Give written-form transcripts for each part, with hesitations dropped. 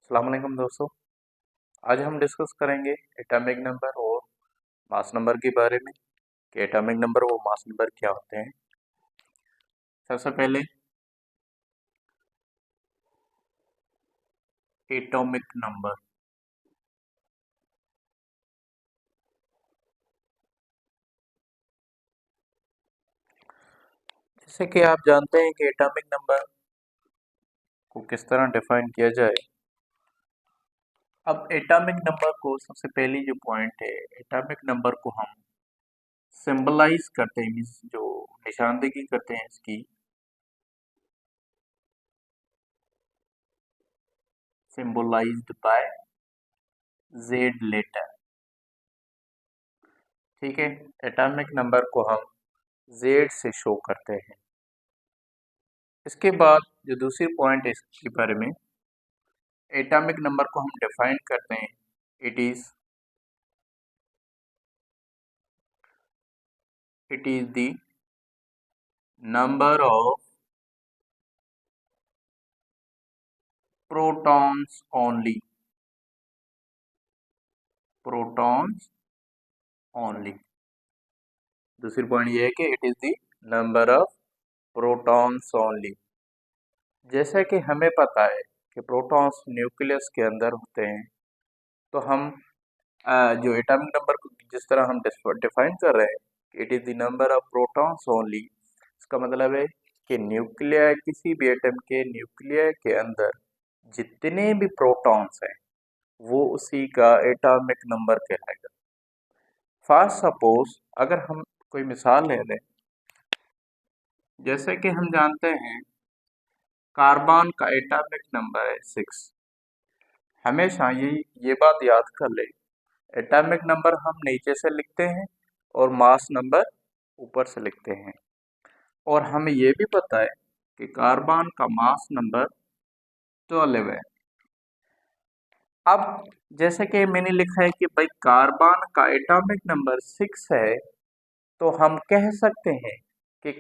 अस्सलाम वालेकुम दोस्तों। आज हम डिस्कस करेंगे एटॉमिक नंबर और मास नंबर के बारे में कि एटॉमिक नंबर और मास नंबर क्या होते हैं। सबसे पहले एटॉमिक नंबर। जैसे कि आप जानते हैं कि एटॉमिक नंबर को किस तरह डिफाइन किया जाए। अब एटॉमिक नंबर को सबसे पहली जो पॉइंट है, एटॉमिक नंबर को हम सिंबलाइज करते हैं, मीन्स जो निशानदेही करते हैं इसकी, सिंबलाइज्ड बाय जेड लेटर। ठीक है, एटॉमिक नंबर को हम जेड से शो करते हैं। इसके बाद जो दूसरी पॉइंट है इसके बारे में, एटॉमिक नंबर को हम डिफाइन करते हैं। It is the number of protons only. Protons only. दूसरी पॉइंट ये है कि it is the number of protons only. जैसा कि हमें पता है कि प्रोटॉन्स न्यूक्लियस के अंदर होते हैं, तो हम जो एटॉमिक नंबर को जिस तरह हम डिफाइन कर रहे हैं, it is the number of protons only. इसका मतलब है कि न्यूक्लियर, किसी भी एटम के न्यूक्लियर के अंदर जितने भी प्रोटॉन्स हैं वो उसी का एटॉमिक नंबर कहलाएगा। फर्स्ट सपोज अगर हम कोई मिसाल ले लें, जैसे कि हम जानते हैं कार्बन का एटॉमिक नंबर है 6। हमेशा ये बात याद कर ले, एटॉमिक नंबर हम नीचे से लिखते हैं और मास नंबर ऊपर से लिखते हैं। और हमें ये भी पता है कि कार्बन का मास नंबर 12 है। अब जैसे कि मैंने लिखा है कि भाई कार्बन का एटॉमिक नंबर 6 है, तो हम कह सकते हैं कि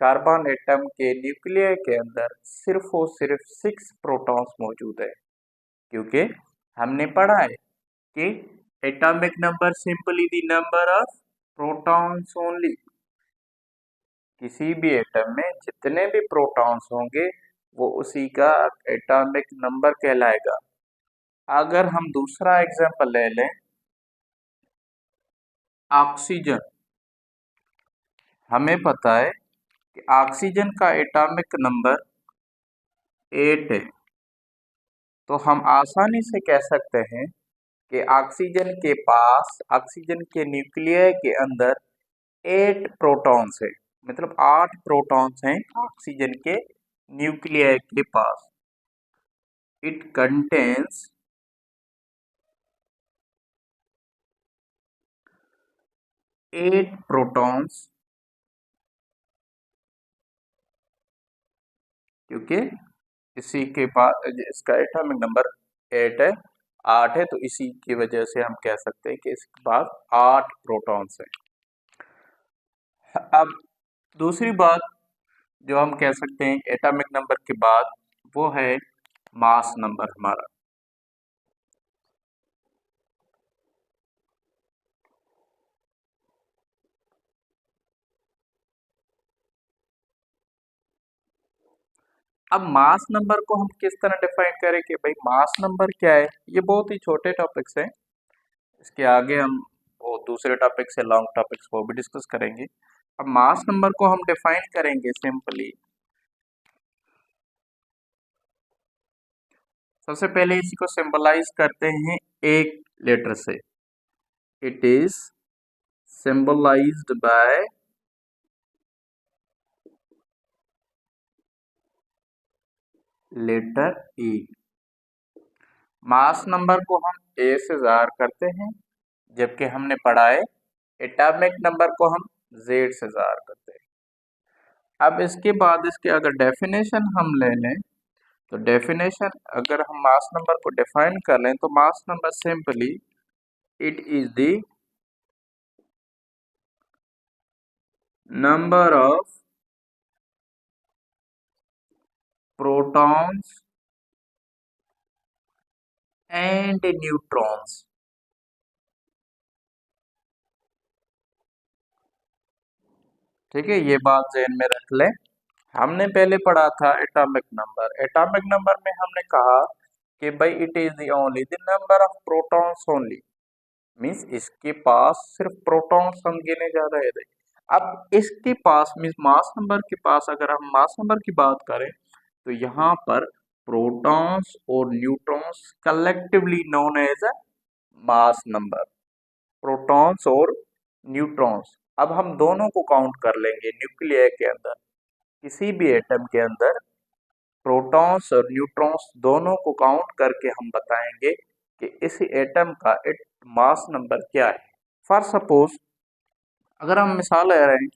कार्बन एटम के न्यूक्लियर के अंदर सिर्फ और सिर्फ 6 प्रोटॉन्स मौजूद है। क्योंकि हमने पढ़ा है कि atomic number simply the number of protons only. किसी भी एटम में जितने भी प्रोटॉन्स होंगे वो उसी का एटॉमिक नंबर कहलाएगा। अगर हम दूसरा एग्जांपल ले लें, ऑक्सीजन। हमें पता है कि ऑक्सीजन का एटॉमिक नंबर 8 है, तो हम आसानी से कह सकते हैं कि ऑक्सीजन के न्यूक्लियर के अंदर 8 प्रोटॉन्स है। मतलब 8 प्रोटॉन्स हैं ऑक्सीजन के न्यूक्लियर के पास। इट कंटेन्स 8 प्रोटॉन्स, क्योंकि इसी के पास इसका एटॉमिक नंबर 8 है, 8 है, तो इसी की वजह से हम कह सकते हैं कि इसके पास 8 प्रोटॉन्स हैं। अब दूसरी बात जो हम कह सकते हैं एटॉमिक नंबर के बाद, वो है मास नंबर हमारा। अब मास नंबर को हम किस तरह डिफाइन करें कि भाई मास नंबर क्या है। ये बहुत ही छोटे टॉपिक्स हैं, इसके आगे हम वो दूसरे टॉपिक से लॉन्ग टॉपिक्स को भी डिस्कस करेंगे। अब मास नंबर को हम डिफाइन करेंगे सिंपली। सबसे पहले इसी को सिंबलाइज करते हैं एक लेटर से। It is symbolized by letter E. Mass number को हम ए से ज़ाहिर करते हैं, जबकि हमने पढ़ा है एटॉमिक नंबर को हम जेड से ज़ाहिर करते हैं। अब इसके बाद इसके अगर डेफिनेशन हम ले लें, तो डेफिनेशन अगर हम मास नंबर को डिफाइन कर लें, तो mass number simply it is the number of protons and neutrons। ठीक है, ये बात ध्यान में रख ले। हमने पहले पढ़ा था एटॉमिक नंबर। एटॉमिक नंबर में हमने कहा कि भाई it is the only the number of protons only, means इसके पास सिर्फ प्रोटॉन्स हम गिने जा रहे थे। अब इसके पास मीन्स मास नंबर के पास अगर हम मास नंबर की बात करें तो यहाँ पर प्रोटॉन्स और neutrons collectively known as a mass number, protons और न्यूट्रॉन्स। अब हम दोनों को काउंट कर लेंगे न्यूक्लियर के अंदर, किसी भी एटम के अंदर प्रोटॉन्स और न्यूट्रॉन्स दोनों को काउंट करके हम बताएंगे कि इस एटम का मास नंबर क्या है। फॉर सपोज अगर हम मिसाल ले रहे हैं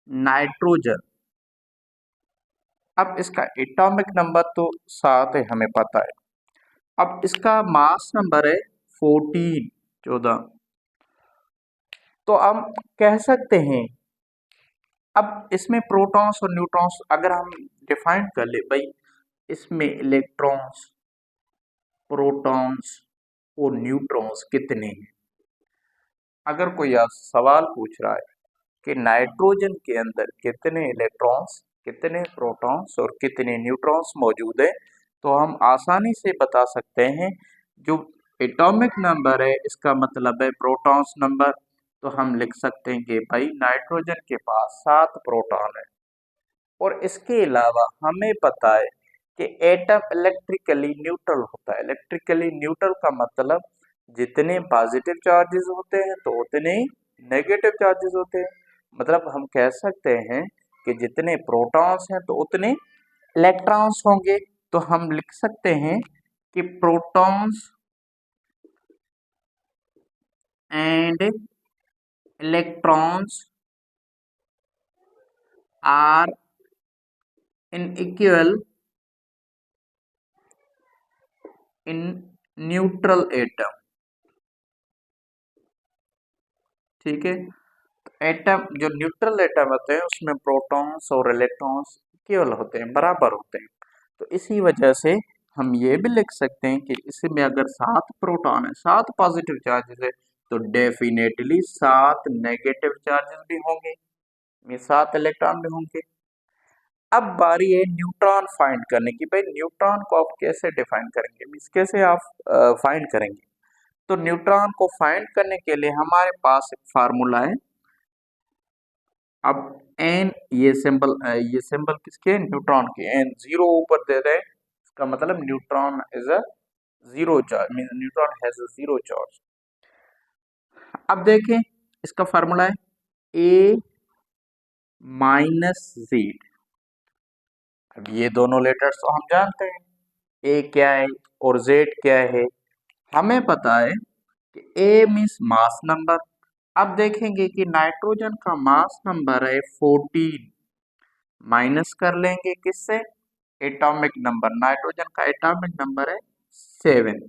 नाइट्रोजन, अब इसका एटॉमिक नंबर तो 7 है हमें पता है, अब इसका मास नंबर है 14। तो हम कह सकते हैं, अब इसमें प्रोटॉन्स और न्यूट्रॉन्स अगर हम डिफाइन कर ले भाई, इसमें इलेक्ट्रॉन्स, प्रोटॉन्स और न्यूट्रॉन्स कितने हैं। अगर कोई आज सवाल पूछ रहा है कि नाइट्रोजन के अंदर कितने इलेक्ट्रॉन्स, कितने प्रोटॉन्स और कितने न्यूट्रॉन्स मौजूद है, तो हम आसानी से बता सकते हैं। जो एटॉमिक नंबर है इसका मतलब है प्रोटॉन्स नंबर, तो हम लिख सकते हैं कि भाई नाइट्रोजन के पास 7 प्रोटॉन है। और इसके अलावा हमें पता है कि एटम इलेक्ट्रिकली न्यूट्रल होता है। इलेक्ट्रिकली न्यूट्रल का मतलब जितने पॉजिटिव चार्जेस होते हैं तो उतने ही नेगेटिव चार्जेस होते हैं। मतलब हम कह सकते हैं कि जितने प्रोटॉन्स हैं तो उतने इलेक्ट्रॉन्स होंगे। तो हम लिख सकते हैं कि protons and electrons are in equal in neutral atom. ठीक है, एटम जो न्यूट्रल एटम होते हैं उसमें प्रोटॉन्स और इलेक्ट्रॉन्स केवल होते हैं, बराबर होते हैं। तो इसी वजह से हम ये भी लिख सकते हैं कि इसमें अगर 7 प्रोटॉन है, 7 पॉजिटिव चार्जेस है, तो डेफिनेटली 7 नेगेटिव चार्जेस भी होंगे, ये 7 इलेक्ट्रॉन भी होंगे। अब बारी है न्यूट्रॉन फाइंड करने की। भाई न्यूट्रॉन को आप कैसे डिफाइन करेंगे, मीन्स कैसे आप फाइंड करेंगे। तो न्यूट्रॉन को फाइंड करने के लिए हमारे पास एक फार्मूला है। अब एन, ये सिंबल किसके, न्यूट्रॉन के, एन 0 ऊपर दे रहे हैं, इसका मतलब neutron is a zero charge, mean neutron has a zero charge. अब देखें इसका फार्मूला है ए माइनस जेड। अब ये दोनों लेटर्स तो हम जानते हैं, ए क्या है और जेड क्या है। हमें पता है कि ए मीन्स मास नंबर। अब देखेंगे कि नाइट्रोजन का मास नंबर है 14, माइनस कर लेंगे किससे, एटॉमिक नंबर। नाइट्रोजन का एटॉमिक नंबर है 7।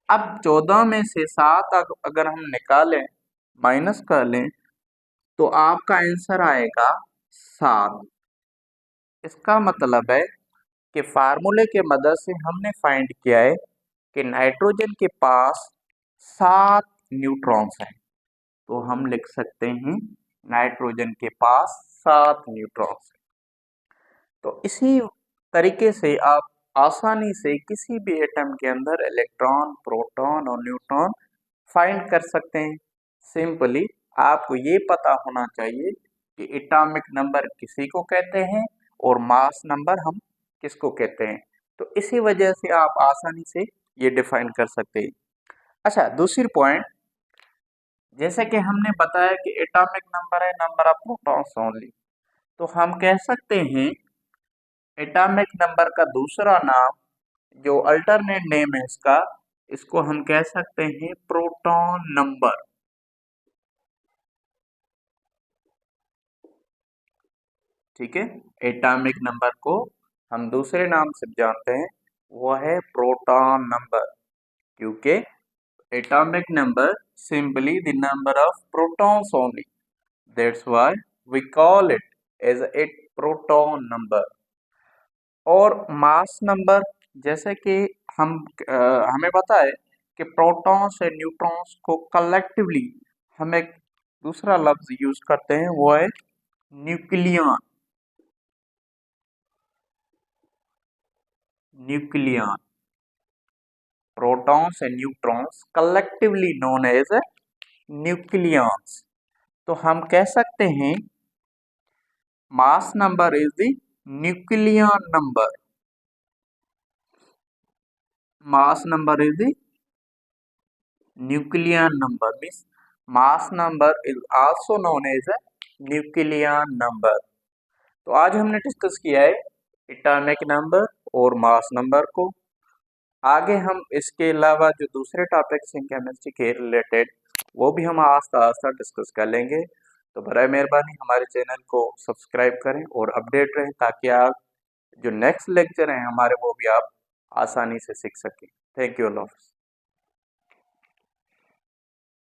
अब 14 में से 7 अगर हम निकालें, माइनस कर लें, तो आपका आंसर आएगा 7। इसका मतलब है कि फार्मूले के मदद से हमने फाइंड किया है कि नाइट्रोजन के पास 7 न्यूट्रॉन्स हैं। तो हम लिख सकते हैं नाइट्रोजन के पास 7 न्यूट्रॉन्स हैं। तो इसी तरीके से आप आसानी से किसी भी एटम के अंदर इलेक्ट्रॉन, प्रोटॉन और न्यूट्रॉन फाइंड कर सकते हैं। सिंपली आपको ये पता होना चाहिए कि एटॉमिक नंबर किसी को कहते हैं और मास नंबर हम किसको कहते हैं। तो इसी वजह से आप आसानी से ये डिफाइन कर सकते हैं। अच्छा, दूसरी पॉइंट, जैसे कि हमने बताया कि एटॉमिक नंबर है नंबर ऑफ प्रोटॉन्स ओनली, तो हम कह सकते हैं एटॉमिक नंबर का दूसरा नाम, जो अल्टरनेट नेम है इसका, इसको हम कह सकते हैं प्रोटॉन नंबर। ठीक है, एटॉमिक नंबर को हम दूसरे नाम से जानते हैं, वो है प्रोटॉन नंबर, क्योंकि atomic number simply the number of protons only, that's why we call it as a proton number. और मास नंबर, जैसे कि हम हमें पता है कि प्रोटॉन्स और न्यूट्रॉन्स को कलेक्टिवली हम एक दूसरा लफ्ज यूज करते हैं, वो है nucleon. Nucleon, protons and neutrons collectively known as nucleons. तो हम कह सकते हैं mass number is the nucleon number. Mass number is the nucleon number, means mass number is also known as nucleon number. तो आज हमने डिस्कस किया है एटॉमिक नंबर और मास नंबर को। आगे हम इसके अलावा जो दूसरे टॉपिक्स हैं केमिस्ट्री के रिलेटेड, वो भी हम आस्ता आस्ता डिस्कस कर लेंगे। तो बराए मेहरबानी हमारे चैनल को सब्सक्राइब करें और अपडेट रहें, ताकि आप जो नेक्स्ट लेक्चर हैं हमारे, वो भी आप आसानी से सीख सकें। थैंक यू अल्लाह हाफ़िज़।